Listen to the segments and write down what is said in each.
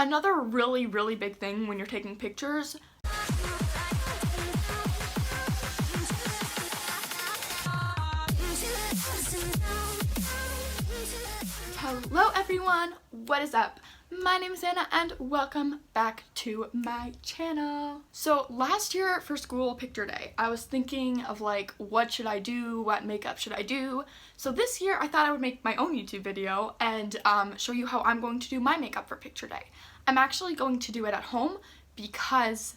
Another really big thing when you're taking pictures. Hello everyone, what is up? My name is Anna and welcome back to my channel. So last year for school picture day, I was thinking of like, what should I do? What makeup should I do? So this year I thought I would make my own YouTube video and show you how I'm going to do my makeup for picture day. I'm actually going to do it at home because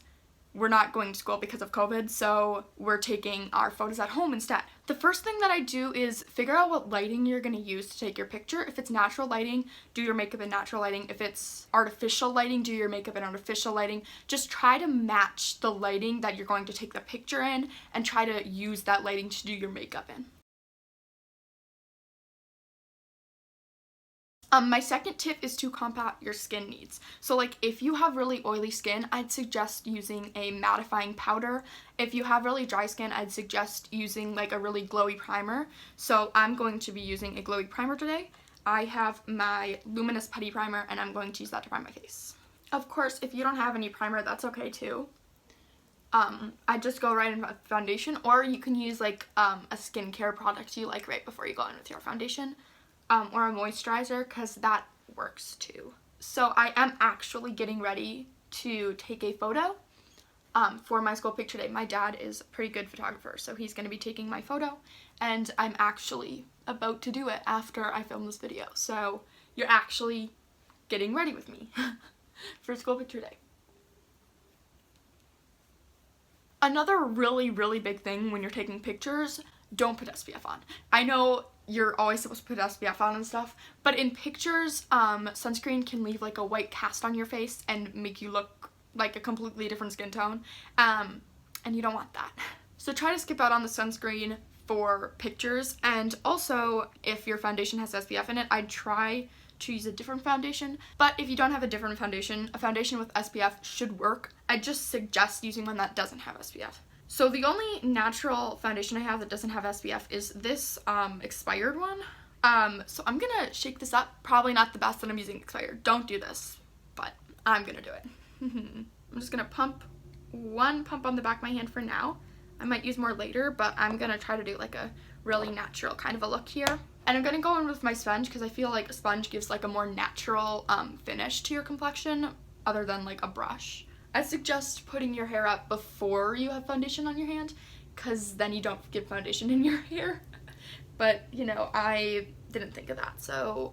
we're not going to school because of COVID, so we're taking our photos at home instead. The first thing that I do is figure out what lighting you're going to use to take your picture. If it's natural lighting, do your makeup in natural lighting. If it's artificial lighting, do your makeup in artificial lighting. Just try to match the lighting that you're going to take the picture in and try to use that lighting to do your makeup in. My second tip is to combat your skin needs. So like if you have really oily skin, I'd suggest using a mattifying powder. If you have really dry skin, I'd suggest using like a really glowy primer. So I'm going to be using a glowy primer today. I have my Luminous Putty Primer and I'm going to use that to prime my face. Of course, if you don't have any primer, that's okay too. I just go right in foundation, or you can use like a skincare product you like right before you go in with your foundation. Or a moisturizer, because that works too. So I am actually getting ready to take a photo for my school picture day. My dad is a pretty good photographer, so he's going to be taking my photo, and I'm actually about to do it after I film this video. So you're actually getting ready with me for school picture day. Another really big thing when you're taking pictures, don't put SPF on. I know you're always supposed to put SPF on and stuff, but in pictures, sunscreen can leave like a white cast on your face and make you look like a completely different skin tone, and you don't want that. So try to skip out on the sunscreen for pictures, and also if your foundation has SPF in it, I'd try to use a different foundation. But if you don't have a different foundation, a foundation with SPF should work. I just suggest using one that doesn't have SPF. So the only natural foundation I have that doesn't have SPF is this expired one. So I'm gonna shake this up. Probably not the best that I'm using expired. Don't do this, but I'm gonna do it. I'm just gonna pump one pump on the back of my hand for now. I might use more later, but I'm gonna try to do like a really natural kind of a look here. And I'm gonna go in with my sponge because I feel like a sponge gives like a more natural finish to your complexion other than like a brush. I suggest putting your hair up before you have foundation on your hand, because then you don't get foundation in your hair. But, you know, I didn't think of that, so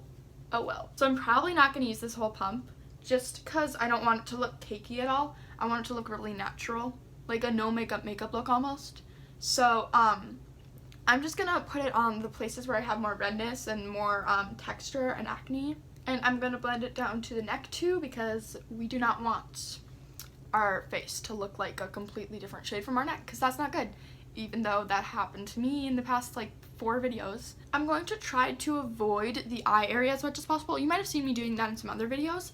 oh well. So I'm probably not going to use this whole pump, just because I don't want it to look cakey at all. I want it to look really natural, like a no makeup look almost. So I'm just going to put it on the places where I have more redness and more texture and acne. And I'm going to blend it down to the neck too, because we do not want our face to look like a completely different shade from our neck, because that's not good, even though that happened to me in the past like 4 videos. I'm going to try to avoid the eye area as much as possible. You might have seen me doing that in some other videos.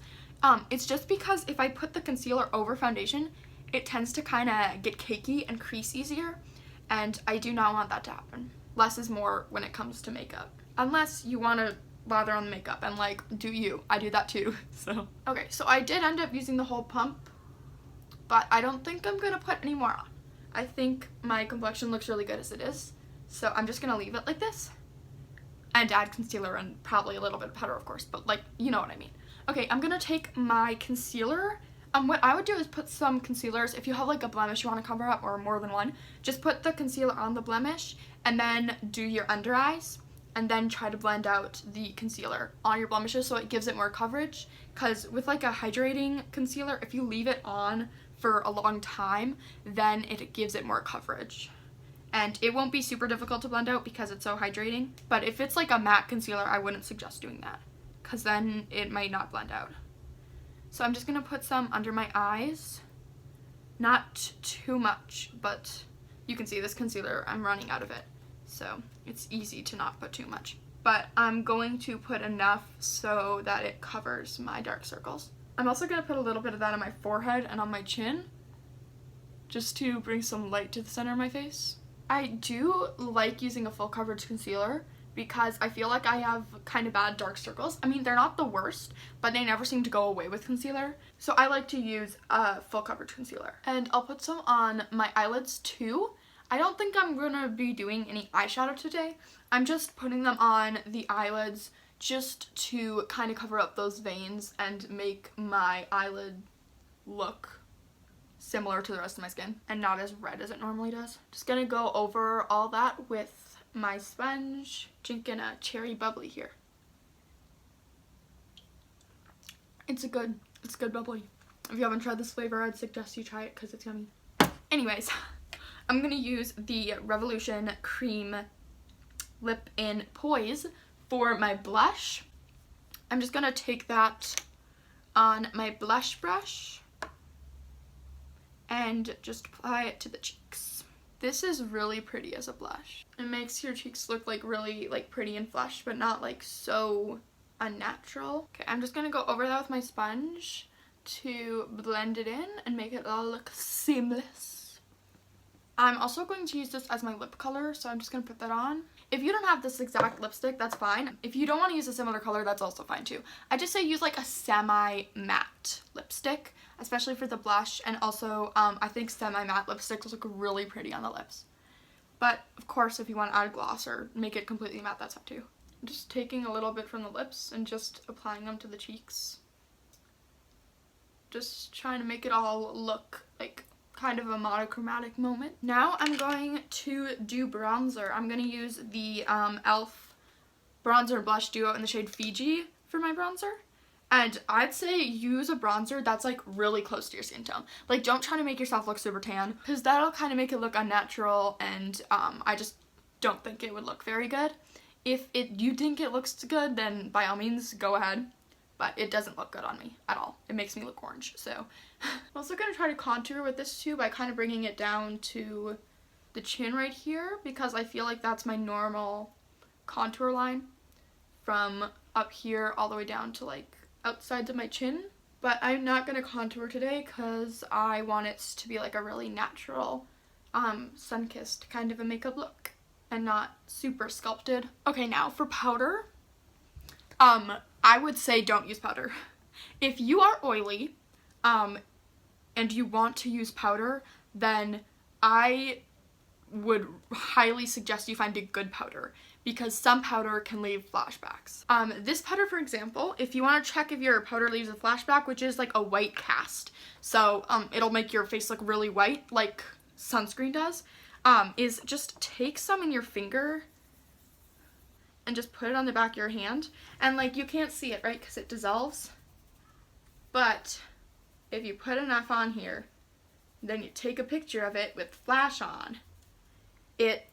It's just because if I put the concealer over foundation, it tends to kind of get cakey and crease easier, and I do not want that to happen. Less is more when it comes to makeup, unless you want to lather on the makeup, and like, do you? I do that too. So okay, so I did end up using the whole pump, but I don't think I'm gonna put any more on. I think my complexion looks really good as it is, so I'm just gonna leave it like this and add concealer and probably a little bit of powder, of course, but like, you know what I mean. Okay, I'm gonna take my concealer. What I would do is put some concealers. If you have like a blemish you want to cover up, or more than one, just put the concealer on the blemish and then do your under eyes, and then try to blend out the concealer on your blemishes so it gives it more coverage. Because with like a hydrating concealer, if you leave it on for a long time, then it gives it more coverage. And it won't be super difficult to blend out because it's so hydrating. But if it's like a matte concealer, I wouldn't suggest doing that, because then it might not blend out. So I'm just going to put some under my eyes. Not too much, but you can see this concealer, I'm running out of it. So it's easy to not put too much. But I'm going to put enough so that it covers my dark circles. I'm also going to put a little bit of that on my forehead and on my chin, just to bring some light to the center of my face. I do like using a full coverage concealer because I feel like I have kind of bad dark circles. I mean, they're not the worst, but they never seem to go away with concealer. So I like to use a full coverage concealer. And I'll put some on my eyelids too. I don't think I'm gonna be doing any eyeshadow today. I'm just putting them on the eyelids just to kind of cover up those veins and make my eyelid look similar to the rest of my skin and not as red as it normally does. Just gonna go over all that with my sponge, drinking a cherry bubbly here. It's good bubbly. If you haven't tried this flavor, I'd suggest you try it because it's yummy. Anyways, I'm gonna use the Revolution Cream Lip in Poise for my blush. I'm just gonna take that on my blush brush and just apply it to the cheeks. This is really pretty as a blush. It makes your cheeks look like really like pretty and flush, but not like so unnatural. Okay, I'm just gonna go over that with my sponge to blend it in and make it all look seamless. I'm also going to use this as my lip color, so I'm just gonna put that on. If you don't have this exact lipstick, that's fine. If you don't want to use a similar color, that's also fine too. I just say use like a semi-matte lipstick, especially for the blush, and also I think semi-matte lipsticks look really pretty on the lips. But of course, if you want to add gloss or make it completely matte, that's up too. I'm just taking a little bit from the lips and just applying them to the cheeks. Just trying to make it all look like kind of a monochromatic moment. Now I'm going to do bronzer. I'm going to use the e.l.f. bronzer and blush duo in the shade Fiji for my bronzer. And I'd say use a bronzer that's like really close to your skin tone. Like, don't try to make yourself look super tan, because that'll kind of make it look unnatural, and I just don't think it would look very good. If you think it looks good, then by all means go ahead. But it doesn't look good on me at all. It makes me look orange. So I'm also going to try to contour with this too by kind of bringing it down to the chin right here, because I feel like that's my normal contour line from up here all the way down to like outsides of my chin. But I'm not going to contour today because I want it to be like a really natural sun-kissed kind of a makeup look and not super sculpted. Okay, now for powder. I would say don't use powder. If you are oily, and you want to use powder, then I would highly suggest you find a good powder, because some powder can leave flashbacks. This powder, for example, if you want to check if your powder leaves a flashback, which is like a white cast, so it'll make your face look really white like sunscreen does, is just take some in your finger and just put it on the back of your hand. And like, you can't see it, right, because it dissolves. But if you put enough on here, then you take a picture of it with flash on, it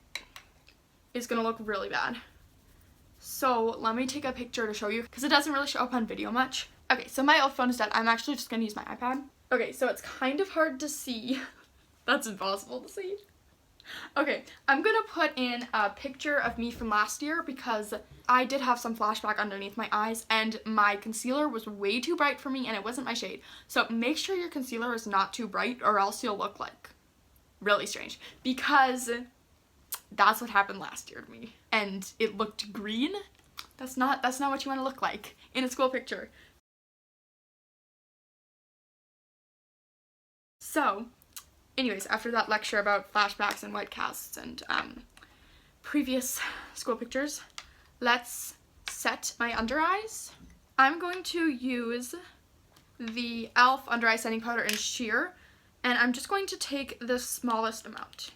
is gonna look really bad. So let me take a picture to show you, because it doesn't really show up on video much. Okay, so my phone is dead. I'm actually just gonna use my iPad. Okay, so it's kind of hard to see. That's impossible to see. Okay, I'm gonna put in a picture of me from last year, because I did have some flashback underneath my eyes and my concealer was way too bright for me and it wasn't my shade. So make sure your concealer is not too bright or else you'll look like really strange, because that's what happened last year to me and it looked green. That's not what you want to look like in a school picture. So anyways, after that lecture about flashbacks and white casts and previous school pictures, let's set my under eyes. I'm going to use the e.l.f. under eye setting powder in sheer, and I'm just going to take the smallest amount.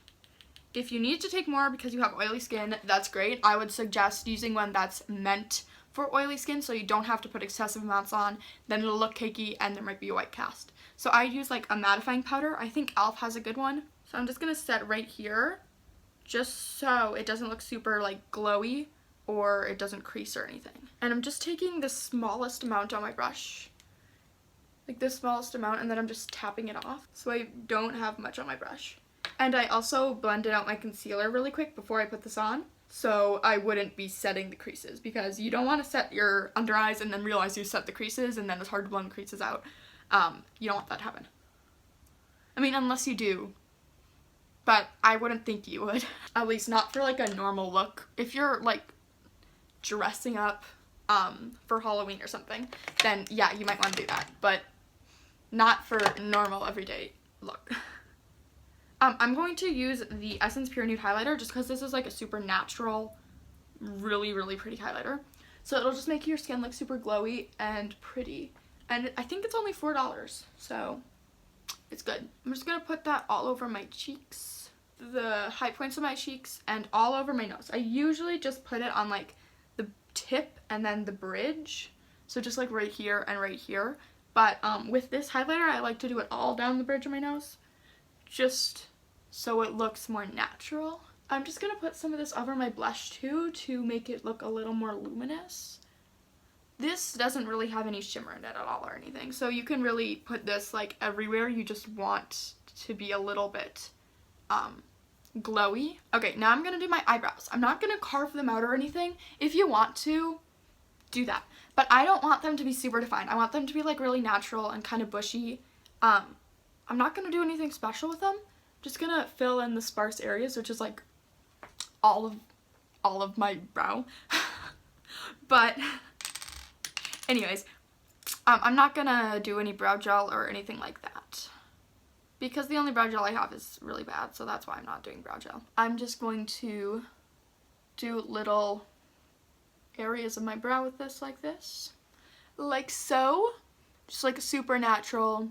If you need to take more because you have oily skin, that's great. I would suggest using one that's meant for oily skin so you don't have to put excessive amounts on, then it'll look cakey and there might be a white cast. So I use like a mattifying powder. I think e.l.f. has a good one. So I'm just gonna set right here just so it doesn't look super like glowy or it doesn't crease or anything. And I'm just taking the smallest amount on my brush, like the smallest amount, and then I'm just tapping it off so I don't have much on my brush. And I also blended out my concealer really quick before I put this on, so I wouldn't be setting the creases, because you don't want to set your under eyes and then realize you set the creases and then it's hard to blend the creases out. You don't want that to happen. I mean, unless you do, but I wouldn't think you would. At least not for like a normal look. If you're like dressing up for Halloween or something, then yeah, you might want to do that, but not for normal everyday look. I'm going to use the Essence Pure Nude highlighter just because this is like a super natural, really, really pretty highlighter. So it'll just make your skin look super glowy and pretty. And I think it's only $4, so it's good. I'm just going to put that all over my cheeks, the high points of my cheeks, and all over my nose. I usually just put it on like the tip and then the bridge. So just like right here and right here. But with this highlighter, I like to do it all down the bridge of my nose, just so it looks more natural. I'm just going to put some of this over my blush too to make it look a little more luminous. This doesn't really have any shimmer in it at all or anything, so you can really put this like everywhere you just want to be a little bit glowy. Okay, now I'm going to do my eyebrows. I'm not going to carve them out or anything. If you want to, do that. But I don't want them to be super defined. I want them to be like really natural and kind of bushy. I'm not going to do anything special with them. I'm just going to fill in the sparse areas, which is like all of my brow. But anyways, I'm not going to do any brow gel or anything like that, because the only brow gel I have is really bad, so that's why I'm not doing brow gel. I'm just going to do little areas of my brow with this, like so, just like a super natural,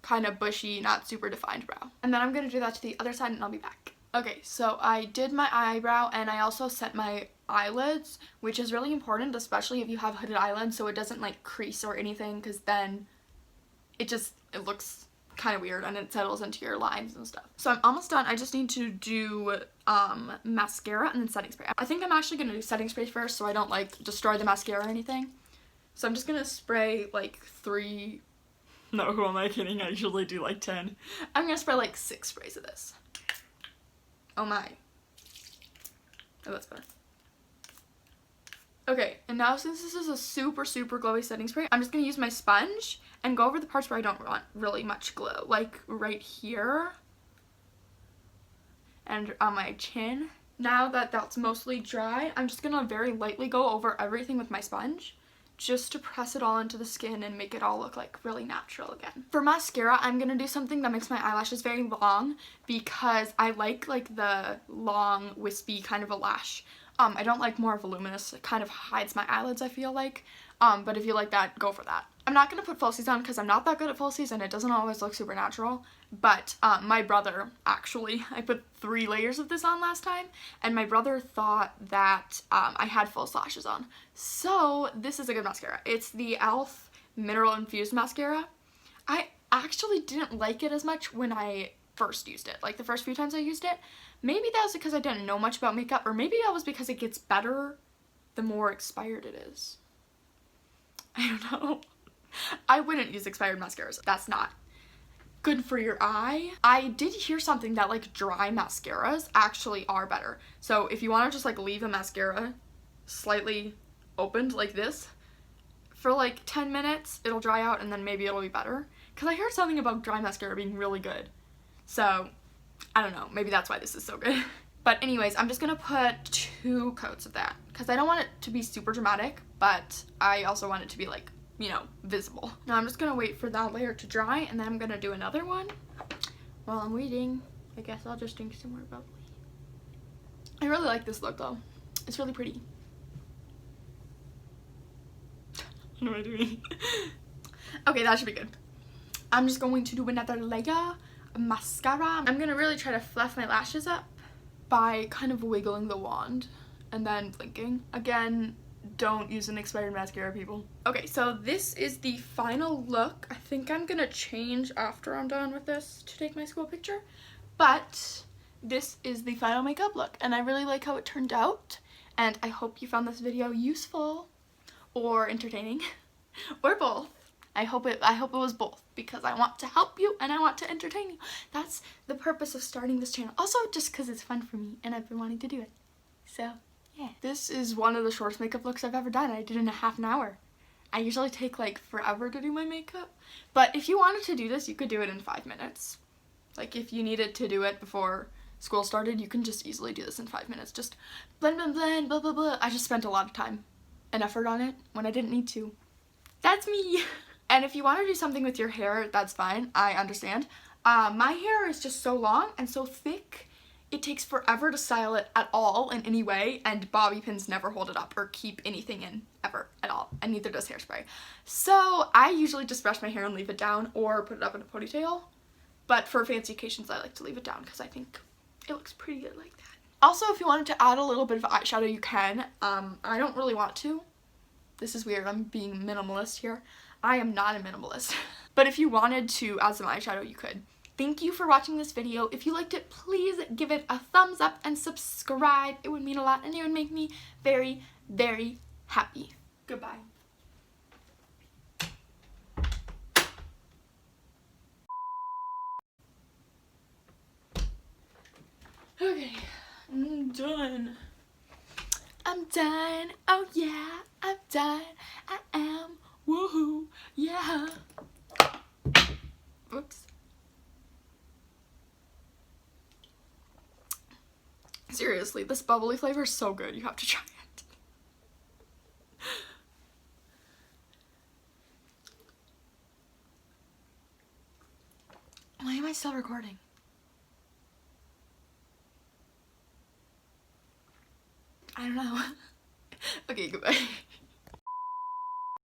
kind of bushy, not super defined brow. And then I'm going to do that to the other side and I'll be back. Okay, so I did my eyebrow and I also set my eyelids, which is really important, especially if you have hooded eyelids, so it doesn't like crease or anything, because then it looks kind of weird and it settles into your lines and stuff. So I'm almost done. I just need to do mascara and then setting spray. I think I'm actually going to do setting spray first so I don't like destroy the mascara or anything. So I'm just going to spray like 3, no, who am I kidding? I usually do like 10. I'm going to spray like 6 sprays of this. Oh my. Oh, that's better. Okay, and now since this is a super, super glowy setting spray, I'm just going to use my sponge and go over the parts where I don't want really much glow, like right here and on my chin. Now that that's mostly dry, I'm just going to very lightly go over everything with my sponge just to press it all into the skin and make it all look like really natural again. For mascara, I'm going to do something that makes my eyelashes very long, because I like the long, wispy kind of a lash. I don't like more voluminous. It kind of hides my eyelids, I feel like. But if you like that, go for that. I'm not going to put falsies on because I'm not that good at falsies and it doesn't always look super natural. But my brother, actually, I put 3 layers of this on last time, and my brother thought that I had false lashes on. So this is a good mascara. It's the e.l.f. Mineral Infused Mascara. I actually didn't like it as much when I first used it. Like the first few times I used it. Maybe that was because I didn't know much about makeup, or maybe that was because it gets better the more expired it is. I don't know. I wouldn't use expired mascaras. That's not good for your eye. I did hear something that like dry mascaras actually are better. So if you want to just like leave a mascara slightly opened like this for like 10 minutes, it'll dry out and then maybe it'll be better. Because I heard something about dry mascara being really good. So I don't know, maybe that's why this is so good. But anyways, I'm just gonna put 2 coats of that because I don't want it to be super dramatic, but I also want it to be like, you know, visible. Now I'm just gonna wait for that layer to dry, and then I'm gonna do another one. While I'm waiting, I guess I'll just drink some more bubbly. I really like this look though. It's really pretty. What am I doing? Okay, that should be good. I'm just going to do another layer of mascara. I'm gonna really try to fluff my lashes up by kind of wiggling the wand and then blinking. Again, don't use an expired mascara, people. Okay, so this is the final look. I think I'm gonna change after I'm done with this to take my school picture, but this is the final makeup look, and I really like how it turned out, and I hope you found this video useful or entertaining or both. I hope it was both, because I want to help you and I want to entertain you. That's the purpose of starting this channel. Also, just because it's fun for me and I've been wanting to do it. So, yeah. This is one of the shortest makeup looks I've ever done. I did it in a half an hour. I usually take like forever to do my makeup. But if you wanted to do this, you could do it in 5 minutes. Like if you needed to do it before school started, you can just easily do this in 5 minutes. Just blend, blend, blend, blah, blah, blah. I just spent a lot of time and effort on it when I didn't need to. That's me. And if you want to do something with your hair, that's fine. I understand. My hair is just so long and so thick, it takes forever to style it at all in any way, and bobby pins never hold it up or keep anything in ever at all, and neither does hairspray. So I usually just brush my hair and leave it down or put it up in a ponytail, but for fancy occasions I like to leave it down because I think it looks pretty good like that. Also, if you wanted to add a little bit of eyeshadow, you can. I don't really want to. This is weird, I'm being minimalist here. I am not a minimalist. But if you wanted to add some eyeshadow, you could. Thank you for watching this video. If you liked it, please give it a thumbs up and subscribe. It would mean a lot and it would make me very, very happy. Goodbye. Okay, I'm done. I'm done. Oh yeah, I'm done. I am. Woohoo. Yeah. Oops. Seriously, this bubbly flavor is so good. You have to try it. Why am I still recording? I don't know. Okay, goodbye.